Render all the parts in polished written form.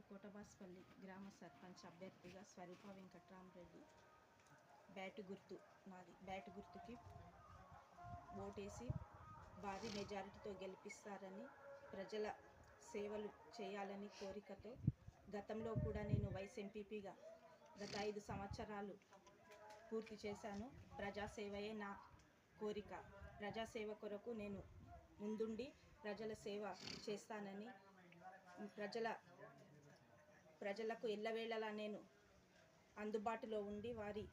నేను కోటబాస్పల్లి గ్రామ సర్పంచ్ అభ్యర్థిగా స్వరూప వెంకట్రామరెడ్డి. బ్యాటు గుర్తుకి ఓటేసి భారీ మెజారిటీతో గెలిపిస్తారని, ప్రజల సేవలు చేయాలని కోరికతో గతంలో కూడా నేను వైస్ ఎంపీపీగా గత 5 సంవత్సరాలు పూర్తి చేశాను. ప్రజాసేవయే నా కోరిక. ప్రజాసేవ కొరకు నేను ముందుండి ప్రజల సేవ చేస్తానని, ప్రజలకు ఎల్లవేళలా నేను అందుబాటులో ఉండి వారి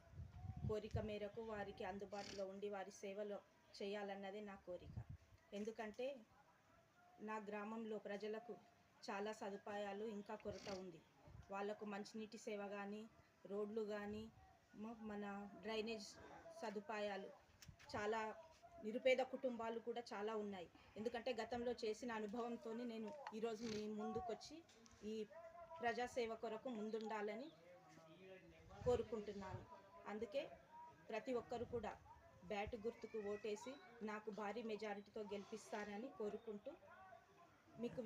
కోరిక మేరకు వారికి అందుబాటులో ఉండి వారి సేవలో చేయాలన్నదే నా కోరిక. ఎందుకంటే నా గ్రామంలో ప్రజలకు చాలా సదుపాయాలు ఇంకా కొరత ఉంది. వాళ్ళకు మంచినీటి సేవ కానీ, రోడ్లు కానీ, మన డ్రైనేజ్ సదుపాయాలు, చాలా నిరుపేద కుటుంబాలు కూడా చాలా ఉన్నాయి. ఎందుకంటే గతంలో చేసిన అనుభవంతో నేను ఈరోజు మీ ముందుకొచ్చి ఈ ప్రజాసేవ కొరకు ముందుండాలని కోరుకుంటున్నాను. అందుకే ప్రతి ఒక్కరు కూడా బ్యాటు గుర్తుకు ఓటేసి నాకు భారీ మెజారిటీతో గెలిపిస్తారని కోరుకుంటూ మీకు